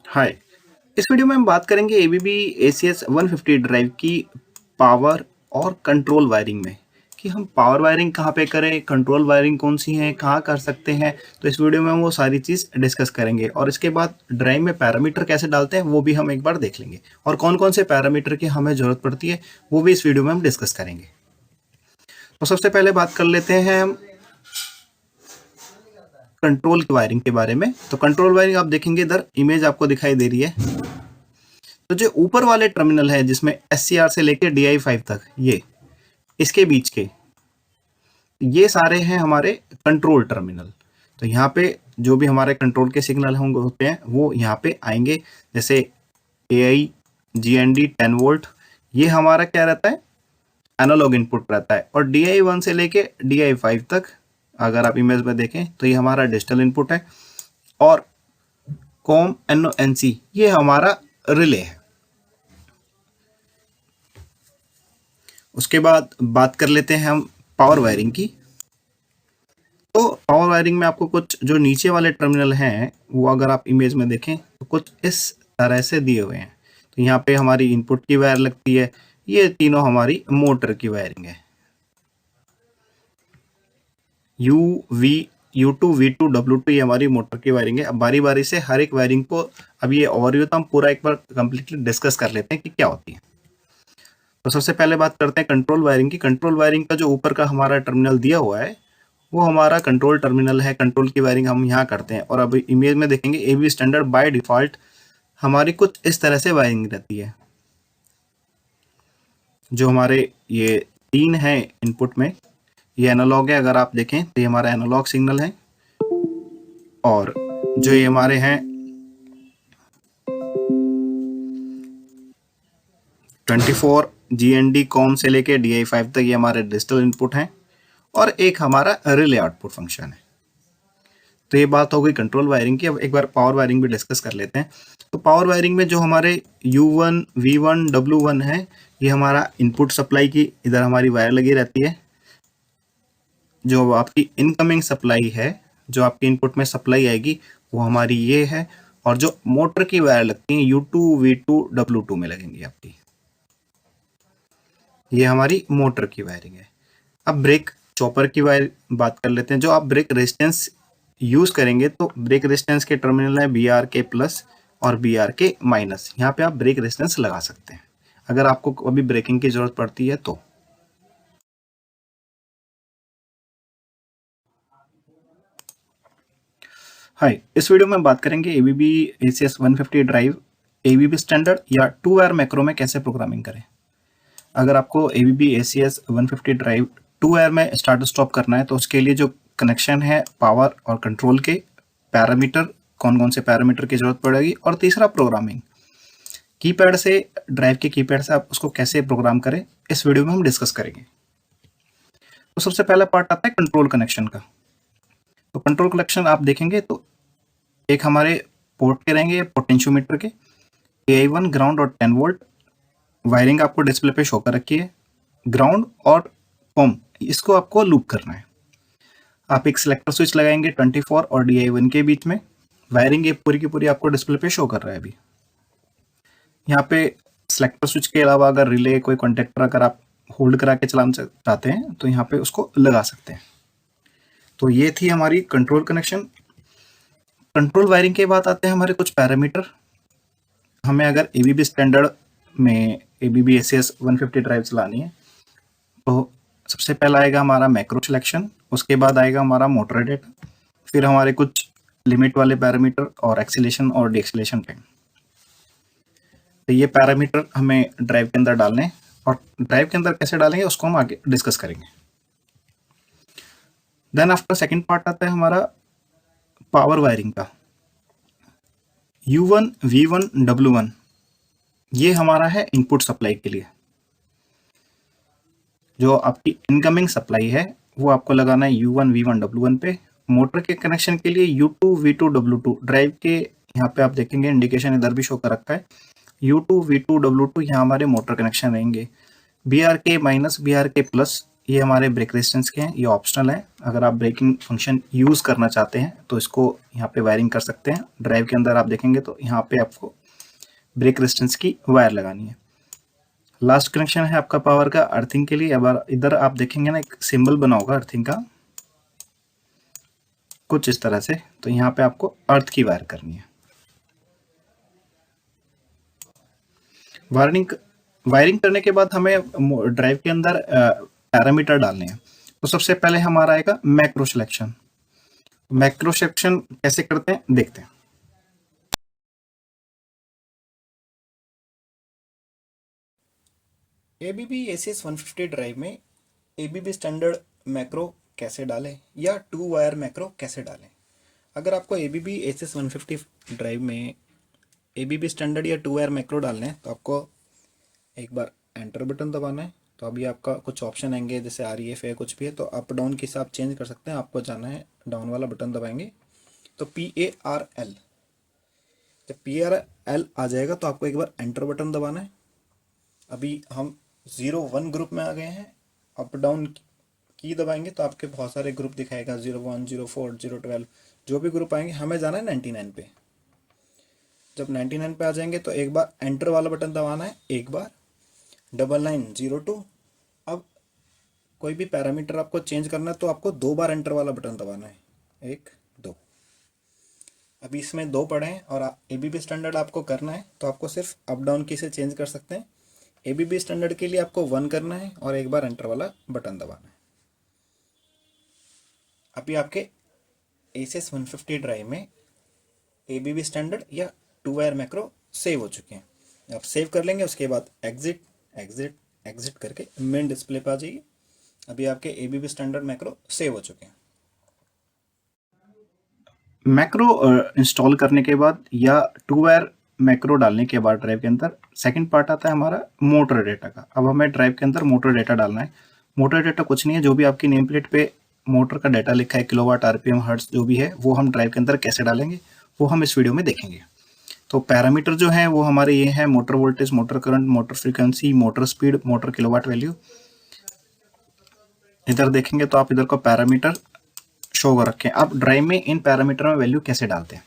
हाय। इस वीडियो में हम बात करेंगे एबीबी एसीएस 150 ड्राइव की पावर और कंट्रोल वायरिंग में कि हम पावर वायरिंग कहाँ पे करें, कंट्रोल वायरिंग कौन सी है, कहाँ कर सकते हैं। तो इस वीडियो में हम वो सारी चीज़ डिस्कस करेंगे और इसके बाद ड्राइव में पैरामीटर कैसे डालते हैं वो भी हम एक बार देख लेंगे और कौन कौन से पैरामीटर की हमें ज़रूरत पड़ती है वो भी इस वीडियो में हम डिस्कस करेंगे। तो सबसे पहले बात कर लेते हैं हम कंट्रोल की वायरिंग के बारे में। तो कंट्रोल वायरिंग आप देखेंगे, इधर इमेज आपको दिखाई दे रही है। तो जो ऊपर वाले टर्मिनल है जिसमें SCR से लेके DI5 तक, ये इसके बीच के ये सारे हैं हमारे कंट्रोल टर्मिनल। तो यहाँ पे जो भी हमारे कंट्रोल के सिग्नल होंगे होते हैं वो यहाँ पे आएंगे, जैसे AI GND 10 वोल्ट, ये हमारा क्या रहता है, एनालॉग इनपुट रहता है। और DI1 से लेके DI5 तक अगर आप इमेज में देखें तो ये हमारा डिजिटल इनपुट है। और COM NONC ये हमारा रिले है। उसके बाद बात कर लेते हैं हम पावर वायरिंग की। तो पावर वायरिंग में आपको कुछ जो नीचे वाले टर्मिनल हैं वो अगर आप इमेज में देखें तो कुछ इस तरह से दिए हुए हैं। तो यहाँ पे हमारी इनपुट की वायर लगती है, ये तीनों हमारी मोटर की वायरिंग है। U2 V2 W2 ये हमारी मोटर की वायरिंग है। अब बारी बारी से हर एक वायरिंग को, अब ये ओवरव्यू तो हम पूरा एक बार कंप्लीटली डिस्कस कर लेते हैं कि क्या होती है। तो सबसे पहले बात करते हैं कंट्रोल वायरिंग की। कंट्रोल वायरिंग का जो ऊपर का हमारा टर्मिनल दिया हुआ है वो हमारा कंट्रोल टर्मिनल है। कंट्रोल की वायरिंग हम यहाँ करते हैं। और अब इमेज में देखेंगे एबी स्टैंडर्ड बाय डिफॉल्ट हमारी कुछ इस तरह से वायरिंग रहती है। जो हमारे ये तीन है इनपुट में, ये एनालॉग है। अगर आप देखें तो ये हमारा एनालॉग सिग्नल है। और जो ये हमारे हैं 24 GND कॉम से लेके DI5 तक ये हमारे डिजिटल इनपुट हैं। और एक हमारा रिले आउटपुट फंक्शन है। तो ये बात हो गई कंट्रोल वायरिंग की। अब एक बार पावर वायरिंग भी डिस्कस कर लेते हैं। तो पावर वायरिंग में जो हमारे U1 V1 W1 है, ये हमारा इनपुट सप्लाई की इधर हमारी वायर लगी रहती है। जो आपकी इनकमिंग सप्लाई है, जो आपकी इनपुट में सप्लाई आएगी वो हमारी ये है। और जो मोटर की वायर लगती है U2 V2 W2 में लगेंगी आपकी, ये हमारी मोटर की वायरिंग है। अब ब्रेक चॉपर की वायर बात कर लेते हैं। जो आप ब्रेक रेजिस्टेंस यूज करेंगे तो ब्रेक रेजिस्टेंस के टर्मिनल है BRK प्लस और BRK माइनस। यहाँ पे आप ब्रेक रेजिस्टेंस लगा सकते हैं अगर आपको कभी ब्रेकिंग की जरूरत पड़ती है तो। हाय, इस वीडियो में बात करेंगे ABB ACS 150 drive ABB standard या 2 वायर मैक्रो में कैसे प्रोग्रामिंग करें। अगर आपको ABB ACS 150 ड्राइव 2 वायर में स्टार्ट स्टॉप करना है तो उसके लिए जो कनेक्शन है पावर और कंट्रोल के पैरामीटर, कौन कौन से पैरामीटर की जरूरत पड़ेगी। और तीसरा प्रोग्रामिंग, कीपैड से, ड्राइव के कीपैड से आप उसको कैसे प्रोग्राम करें, इस वीडियो में हम डिस्कस करेंगे। तो सबसे पहला पार्ट आता है कंट्रोल कनेक्शन का। तो कंट्रोल कनेक्शन आप देखेंगे तो एक हमारे पोर्ट के रहेंगे पोटेंशियोमीटर के, AI1 ग्राउंड और 10 वोल्ट वायरिंग आपको डिस्प्ले पे शो कर रखी है। ग्राउंड और कॉम इसको आपको लूप करना है। आप एक सिलेक्टर स्विच लगाएंगे 24 और DI1 के बीच में। वायरिंग ये पूरी की पूरी आपको डिस्प्ले पे शो कर रहा है अभी। यहाँ पे सिलेक्टर स्विच के अलावा अगर रिले कोई कॉन्टेक्टर अगर आप होल्ड करा के चलाना चाहते हैं तो यहाँ पे उसको लगा सकते हैं। तो ये थी हमारी कंट्रोल कनेक्शन। कंट्रोल वायरिंग के बाद आते हैं हमारे कुछ पैरामीटर। हमें अगर ABB स्टैंडर्ड में ABB ACS 150 ड्राइव चलानी है तो सबसे पहला आएगा हमारा मैक्रो सिलेक्शन, उसके बाद आएगा हमारा मोटर डेटा, फिर हमारे कुछ लिमिट वाले पैरामीटर और एक्सीलेशन और डिएक्सीलेशन टाइम। तो ये पैरामीटर हमें ड्राइव के अंदर डालने हैं और ड्राइव के अंदर कैसे डालेंगे उसको हम आगे डिस्कस करेंगे। देन आफ्टर सेकंड पार्ट आता है हमारा पावर वायरिंग का। U1 V1 W1 ये हमारा है इनपुट सप्लाई के लिए। जो आपकी इनकमिंग सप्लाई है वो आपको लगाना है U1 V1 W1 पे। मोटर के कनेक्शन के लिए U2 V2 W2, ड्राइव के यहाँ पे आप देखेंगे इंडिकेशन इधर भी शो कर रखा है। U2 V2 W2 यहाँ हमारे मोटर कनेक्शन रहेंगे। BRK माइनस BRK प्लस ये हमारे ब्रेक रेजिस्टेंस के हैं, ये ऑप्शनल है। अगर आप ब्रेकिंग फंक्शन यूज़ करना चाहते हैं तो इसको यहाँ पे वायरिंग कर सकते हैं। ड्राइव के अंदर आप देखेंगे तो यहाँ पे आपको ब्रेक रेजिस्टेंस की वायर लगानी है। लास्ट कनेक्शन है आपका पावर का अर्थिंग के लिए। अब इधर आप देखेंगे ना, एक सिंबल बना होगा अर्थिंग का कुछ इस तरह से, तो यहाँ पे आपको अर्थ की वायर करनी है। वायरिंग करने के बाद हमें ड्राइव के अंदर पैरामीटर डालने हैं। तो सबसे पहले हमारा आएगा मैक्रो सिलेक्शन। मैक्रो सिलेक्शन कैसे करते हैं देखते हैं। ABB ACS 150 ड्राइव में ABB स्टैंडर्ड मैक्रो कैसे डालें या 2 वायर मैक्रो कैसे डालें। अगर आपको ABB ACS 150 ड्राइव में ABB स्टैंडर्ड या 2 वायर मैक्रो डालने हैं तो आपको एक बार एंटर बटन दबाना है। तो अभी आपका कुछ ऑप्शन आएंगे, जैसे REF है, कुछ भी है, तो अप डाउन के हिसाब चेंज कर सकते हैं। आपको जाना है डाउन वाला बटन दबाएंगे तो PARL, जब PARL आ जाएगा तो आपको एक बार एंटर बटन दबाना है। अभी हम 01 ग्रुप में आ गए हैं। अप डाउन की दबाएंगे तो आपके बहुत सारे ग्रुप दिखाएगा, 01, 04, 012, जो भी ग्रुप आएंगे। हमें जाना है 99 पे। जब 99 पे आ जाएंगे तो एक बार एंटर वाला बटन दबाना है, एक बार 9902। अब कोई भी पैरामीटर आपको चेंज करना है तो आपको 2 बार एंटर वाला बटन दबाना है, 1 2। अभी इसमें 2 पड़े हैं और ABB स्टैंडर्ड आपको करना है तो आपको सिर्फ अप डाउन की से चेंज कर सकते हैं। ABB स्टैंडर्ड के लिए आपको 1 करना है और एक बार एंटर वाला बटन दबाना है। अभी आपके ACS 150 ड्राइव में ABB स्टैंडर्ड या 2 वायर मैक्रो सेव हो चुके हैं। आप सेव कर लेंगे, उसके बाद एग्जिट एग्जिट एग्जिट करके मेन डिस्प्ले पे आ जाइए। अभी आपके ABB स्टैंडर्ड मैक्रो सेव हो चुके हैं। मैक्रो इंस्टॉल करने के बाद या 2 वायर मैक्रो डालने के बाद ड्राइव के अंदर सेकंड पार्ट आता है हमारा मोटर डेटा का। अब हमें ड्राइव के अंदर मोटर डेटा डालना है। मोटर डेटा कुछ नहीं है, जो भी आपकी नेम प्लेट पे मोटर का डेटा लिखा है, किलोवाट, RPM, हर्ट्ज, जो भी है, वो हम ड्राइव के अंदर कैसे डालेंगे वो हम इस वीडियो में देखेंगे। तो पैरामीटर जो है वो हमारे ये है: motor voltage, motor current, motor frequency, motor speed, motor kilowatt value. इधर देखेंगे तो आप इधर को पैरामीटर शो कर रखे हैं। आप ड्राइव में इन पैरामीटर में वैल्यू कैसे डालते हैं।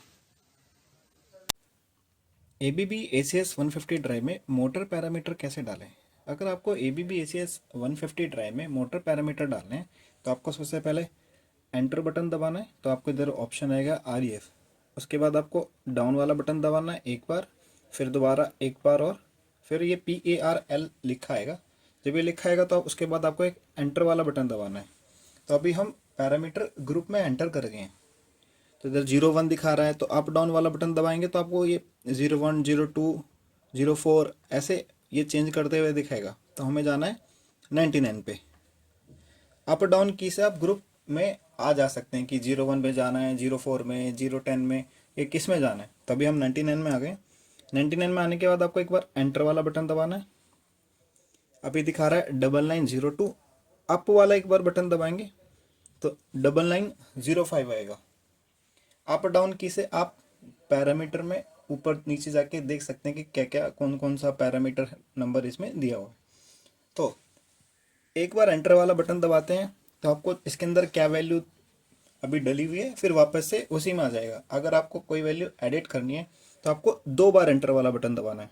ABB ACS 150 ड्राइव में मोटर पैरामीटर कैसे डालें। अगर आपको ABB ACS 150 ड्राइव में मोटर पैरामीटर डालने हैं तो आपको सबसे पहले एंटर बटन दबाना है। तो आपको इधर ऑप्शन आएगा REF। उसके बाद आपको डाउन वाला बटन दबाना है एक बार, फिर दोबारा एक बार, और फिर ये PARL लिखा आएगा। जब ये लिखा आएगा तो उसके बाद आपको एक एंटर वाला बटन दबाना है। तो अभी हम पैरामीटर ग्रुप में एंटर कर गए हैं। तो इधर 01 दिखा रहा है तो अप डाउन वाला बटन दबाएंगे तो आपको ये 01, 02, 04 ऐसे ये चेंज करते हुए दिखाएगा। तो हमें जाना है 99 पे। अप डाउन की से आप ग्रुप में आ जा सकते हैं कि 01 में जाना है, 04 में, 010 में, ये किस में जाना है। तभी हम 99 में आ गए। 99 में आने के बाद आपको एक बार एंटर वाला बटन दबाना है। अभी दिखा रहा है 9902। अप वाला एक बार बटन दबाएंगे तो 9905 आएगा। अप डाउन की से आप पैरामीटर में ऊपर नीचे जाके देख सकते हैं कि क्या क्या कौन कौन सा पैरामीटर नंबर इसमें दिया हुआ है। तो एक बार एंटर वाला बटन दबाते हैं तो आपको इसके अंदर क्या वैल्यू अभी डली हुई है फिर वापस से उसी में आ जाएगा। अगर आपको कोई वैल्यू एडिट करनी है तो आपको 2 बार एंटर वाला बटन दबाना है।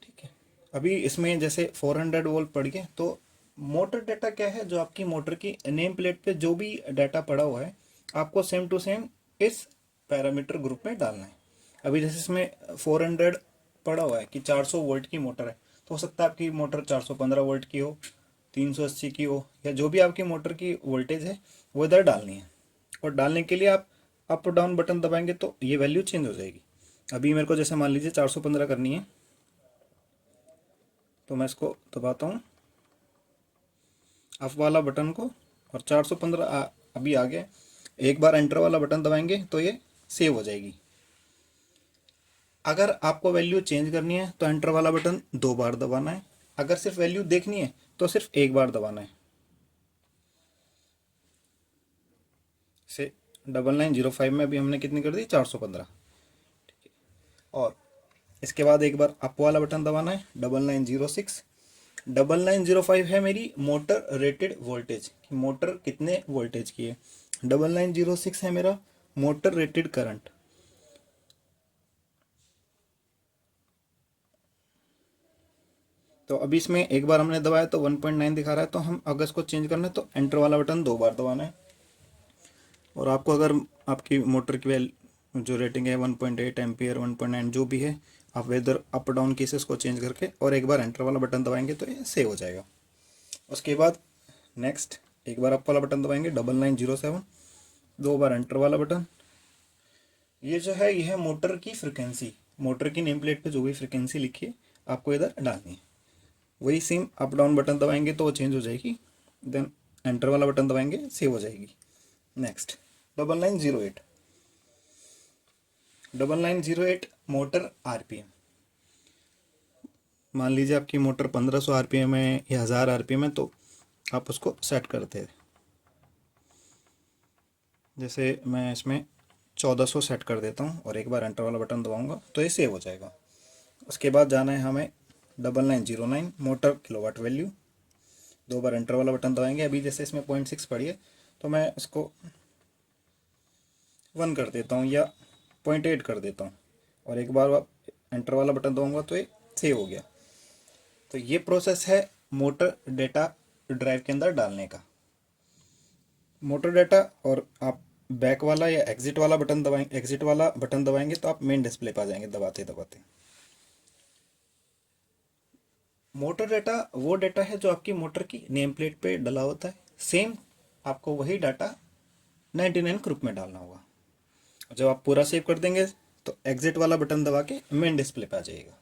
ठीक है, अभी इसमें जैसे 400 वोल्ट पड़ गए तो मोटर डाटा क्या है, जो आपकी मोटर की नेम प्लेट पे जो भी डाटा पड़ा हुआ है आपको सेम टू सेम इस पैरामीटर ग्रुप में डालना है। अभी जैसे इसमें 400 पड़ा हुआ है कि 400 वोल्ट की मोटर है, तो हो सकता है आपकी मोटर 415 वोल्ट की हो, 380 की हो, या जो भी आपकी मोटर की वोल्टेज है वो इधर डालनी है। और डालने के लिए आप अप डाउन बटन दबाएंगे तो ये वैल्यू चेंज हो जाएगी। अभी मेरे को जैसे मान लीजिए 415 करनी है तो मैं इसको दबाता हूँ अप वाला बटन को और 415 अभी आ गया। एक बार एंटर वाला बटन दबाएंगे तो ये सेव हो जाएगी। अगर आपको वैल्यू चेंज करनी है तो एंटर वाला बटन 2 बार दबाना है। अगर सिर्फ वैल्यू देखनी है तो सिर्फ एक बार दबाना है। से 9905 में अभी हमने कितनी कर दी, 415। और इसके बाद एक बार अप वाला बटन दबाना है 9906। 9905 है मेरी मोटर रेटेड वोल्टेज, मोटर कितने वोल्टेज की है। 9906 है मेरा मोटर रेटेड करंट। तो अभी इसमें एक बार हमने दबाया तो 1.9 दिखा रहा है, तो हम अगर इसको चेंज करना है तो एंटर वाला बटन 2 बार दबाना है। और आपको अगर आपकी मोटर की जो रेटिंग है 1.8 एम्पियर 1.9 जो भी है, आप वेदर अप डाउन केसेस को चेंज करके और एक बार एंटर वाला बटन दबाएंगे तो ये सेव हो जाएगा। उसके बाद नेक्स्ट एक बार अप वाला बटन दबाएंगे 9907, 2 बार एंटर वाला बटन। ये जो है ये है मोटर की फ्रिक्वेंसी, मोटर की नेम प्लेट पे जो भी फ्रिक्वेंसी लिखी है आपको इधर डालनी है। वही सेम अप डाउन बटन दबाएंगे तो वो चेंज हो जाएगी, देन एंटर वाला बटन दबाएंगे सेव हो जाएगी। Next 9908, 9908 motor RPM. मान लीजिए आपकी मोटर 1500 आरपीएम है या 1000 आरपीएम है, तो आप उसको सेट करते हैं। जैसे मैं इसमें 1400 सेट कर देता हूँ और एक बार एंटर वाला बटन दबाऊंगा तो ये सेव हो जाएगा। उसके बाद जाना है हमें 9909 मोटर किलोवाट वैल्यू, 2 बार एंटर वाला बटन दबाएंगे। अभी जैसे इसमें 0.6 पड़ी है तो मैं इसको 1 कर देता हूँ या 0.8 कर देता हूँ और एक बार एंटर वाला बटन दबाऊंगा तो ये सेव हो गया। तो ये प्रोसेस है मोटर डेटा ड्राइव के अंदर डालने का। मोटर डेटा और आप बैक वाला या एग्जिट वाला बटन दबाएंगे, एग्जिट वाला बटन दबाएंगे तो आप मेन डिस्प्ले पर आ जाएंगे दबाते दबाते। मोटर डेटा वो डेटा है जो आपकी मोटर की नेम प्लेट पे डला होता है। सेम आपको वही डाटा 99 ग्रुप में डालना होगा। जब आप पूरा सेव कर देंगे तो एग्जिट वाला बटन दबा के मेन डिस्प्ले पे आ जाएगा।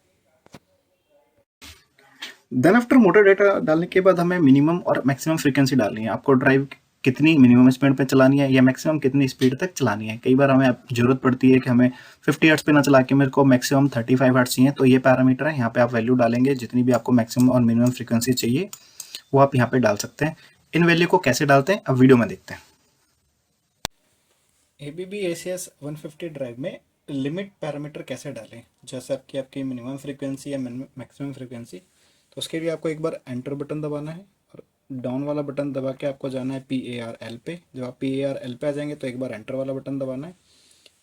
देन आफ्टर मोटर डेटा डालने के बाद हमें मिनिमम और मैक्सिमम फ्रीक्वेंसी डालनी है। आपको ड्राइव कितनी मिनिमम स्पीड पे चलानी है या मैक्सिमम कितनी स्पीड तक चलानी है। कई बार हमें जरूरत पड़ती है कि हमें 50 हर्ट्ज पे ना चला के मेरे को मैक्सिमम 35 हर्ट्ज चाहिए, तो ये पैरामीटर है। यहाँ पे आप वैल्यू डालेंगे, जितनी भी आपको मैक्सिमम और मिनिमम फ्रीक्वेंसी चाहिए वो आप यहाँ पे डाल सकते हैं। इन वैल्यू को कैसे डालते हैं अब वीडियो में देखते हैं। ABB ACS 150 ड्राइव में लिमिट पैरामीटर कैसे डालें, जैसे आपकी आपकी मिनिमम फ्रीक्वेंसी या मैक्सिमम फ्रीक्वेंसी, तो उसके लिए आपको एक बार एंटर बटन दबाना है और डाउन वाला बटन दबा के आपको जाना है PARL पे। जब आप PARL पे आ जाएंगे तो एक बार एंटर वाला बटन दबाना है।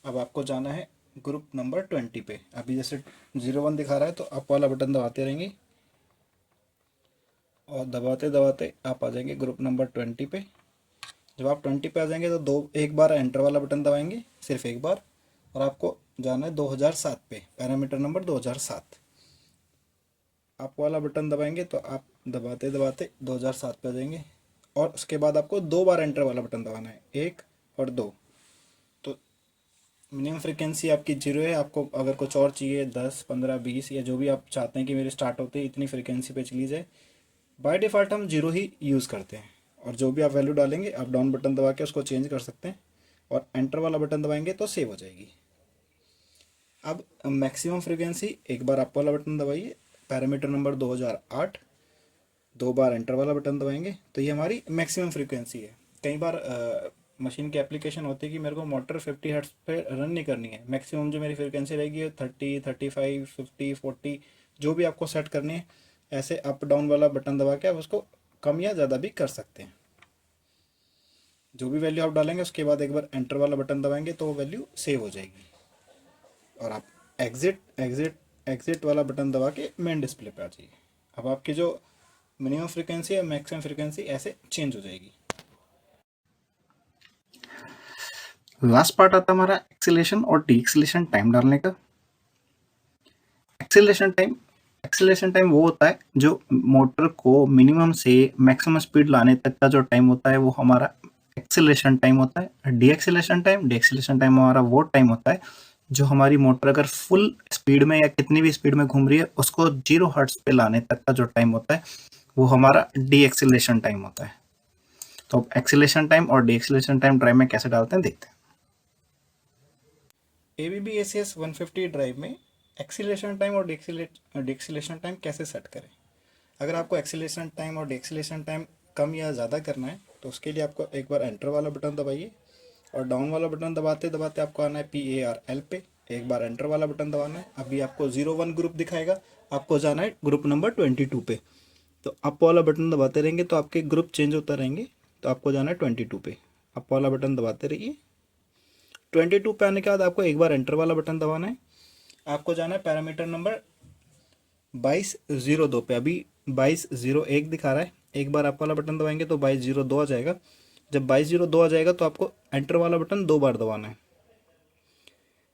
अब आपको जाना है ग्रुप नंबर 20 पे। अभी जैसे 01 दिखा रहा है तो अप वाला बटन दबाते रहेंगे और दबाते दबाते आप आ जाएंगे ग्रुप नंबर 20 पे। जब आप 20 पे आ जाएंगे तो एक बार एंटर वाला बटन दबाएंगे, सिर्फ एक बार, और आपको जाना है 2007 पे, पैरामीटर नंबर 2007। आप वाला बटन दबाएंगे तो आप दबाते दबाते 2007 पे आ जाएंगे और उसके बाद आपको 2 बार एंटर वाला बटन दबाना है, 1 और 2। तो मिनिमम फ्रिक्वेंसी आपकी 0 है। आपको अगर कुछ और चाहिए 10 15 20 या जो भी आप चाहते हैं कि मेरे स्टार्ट होते ही इतनी फ्रिक्वेंसी पे चली जाए, बाय डिफ़ॉल्ट हम 0 ही यूज़ करते हैं। और जो भी आप वैल्यू डालेंगे आप डाउन बटन दबा के उसको चेंज कर सकते हैं और एंटर वाला बटन दबाएंगे तो सेव हो जाएगी। अब मैक्सिमम फ्रिक्वेंसी एक बार अप वाला बटन दबाइए, पैरामीटर नंबर 2008, 2 बार एंटर वाला बटन दबाएंगे तो ये हमारी मैक्सिमम फ्रीक्वेंसी है। कई बार मशीन की एप्लीकेशन होती है कि मेरे को मोटर 50 हर्ट्ज पे रन नहीं करनी है, मैक्सिमम जो मेरी फ्रीक्वेंसी रहेगी 30 35 50 40 जो भी आपको सेट करनी है। ऐसे अप डाउन वाला बटन दबा के आप उसको कम या ज़्यादा भी कर सकते हैं। जो भी वैल्यू आप डालेंगे उसके बाद एक बार एंटर वाला बटन दबाएंगे तो वो वैल्यू सेव हो जाएगी और आप एग्जिट एग्जिट एग्जिट वाला बटन दबा के मेन डिस्प्ले पे आ जाइए। अब आपकी जो मिनिमम फ्रीक्वेंसी या मैक्सिमम फ्रीक्वेंसी ऐसे चेंज हो जाएगी। लास्ट पार्ट आता है हमारा एक्सीलरेशन और डी एक्सीलरेशन टाइम डालने का। एक्सीलरेशन टाइम वो होता है जो मोटर को मिनिमम से मैक्सिमम स्पीड लाने तक का जो टाइम होता है वो हमारा एक्सीलरेशन टाइम होता है। डी एक्सीलरेशन टाइम हमारा वो टाइम होता है जो हमारी मोटर अगर फुल स्पीड में या कितनी भी स्पीड में घूम रही है उसको 0 हर्ट्ज पे लाने तक का जो टाइम होता है वो हमारा डी एक्सीलरेशन टाइम होता है। तो अब एक्सीलरेशन टाइम और डी एक्सीलरेशन टाइम ड्राइव में कैसे डालते हैं देखते हैं। ABB ACS 150 ड्राइव में एक्सीलरेशन टाइम और डिक्सीलेशन टाइम कैसे सेट करें। अगर आपको एक्सीलरेशन टाइम और डिक्सीलेशन टाइम कम या ज़्यादा करना है तो उसके लिए आपको एक बार एंटर वाला बटन दबाइए और डाउन वाला बटन दबाते दबाते आपको आना है PARL पे। एक बार एंटर वाला बटन दबाना है। अभी आपको 01 ग्रुप दिखाएगा, आपको जाना है ग्रुप नंबर 22 पे। तो अप वाला बटन दबाते रहेंगे तो आपके ग्रुप चेंज होता रहेंगे। तो आपको जाना है 22 पे, अप वाला बटन दबाते रहिए। 22 पे आने के बाद आपको एक बार एंटर वाला बटन दबाना है। आपको जाना है पैरामीटर नंबर 2202 पे, अभी 2201 दिखा रहा है। एक बार अप वाला बटन दबाएंगे तो 2202 आ जाएगा। जब 2202 आ जाएगा तो आपको एंटर वाला बटन 2 बार दबाना है।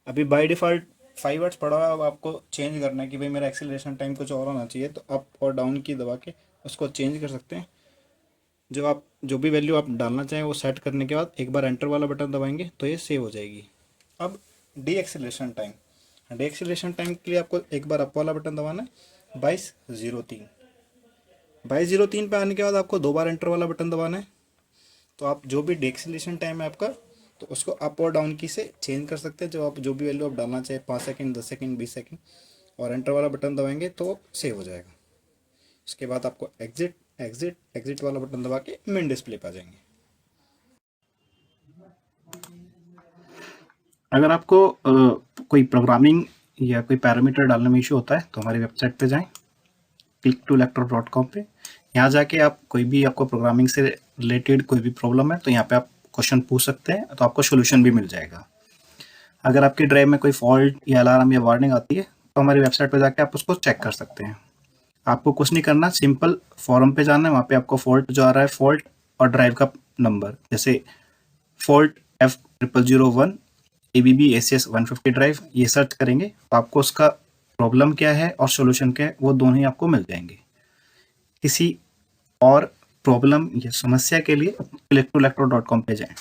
अभी बाय डिफ़ॉल्ट 5 वर्ड्स पड़ा हुआ है, अब आपको चेंज करना है कि भाई मेरा एक्सीलरेशन टाइम कुछ और होना चाहिए, तो अप और डाउन की दबा के उसको चेंज कर सकते हैं। जो भी वैल्यू आप डालना चाहें वो सेट करने के बाद एक बार एंटर वाला बटन दबाएंगे तो ये सेव हो जाएगी। अब डी एक्सीलरेशन टाइम के लिए आपको एक बार अप वाला बटन दबाना है 2203। 2203 पे आने के बाद आपको 2 बार एंटर वाला बटन दबाना है। तो आप जो भी डी एक्सीलरेशन टाइम है आपका, तो उसको अप और डाउन की से चेंज कर सकते हैं। जो भी वैल्यू आप डालना चाहे, 5 सेकंड, 10 सेकंड, 20 सेकंड, और एंटर वाला बटन दबाएंगे तो सेव हो जाएगा। उसके बाद आपको एग्जिट वाला बटन दबा के मेन डिस्प्ले पे आ जाएंगे। अगर आपको कोई प्रोग्रामिंग या कोई पैरामीटर डालने में इशू होता है तो हमारी वेबसाइट पे जाएं, click2lector.com पे। यहाँ जाके आप कोई भी आपको प्रोग्रामिंग से रिलेटेड कोई भी प्रॉब्लम है तो यहाँ पे आप क्वेश्चन पूछ सकते हैं, तो आपको सोल्यूशन भी मिल जाएगा। अगर आपकी ड्राइव में कोई फॉल्ट या अलार्म या वार्निंग आती है तो हमारी वेबसाइट पे जाके आप उसको चेक कर सकते हैं। आपको कुछ नहीं करना, सिंपल फॉरम पे जाना है, वहाँ पे आपको फॉल्ट जो आ रहा है, फॉल्ट और ड्राइव का नंबर, जैसे fault F0001 ABB ACS 150 drive, ये सर्च करेंगे तो आपको उसका प्रॉब्लम क्या है और सोल्यूशन क्या है वो दोनों ही आपको मिल जाएंगे। किसी और प्रॉब्लम या समस्या के लिए click2lector.com पे जाएं।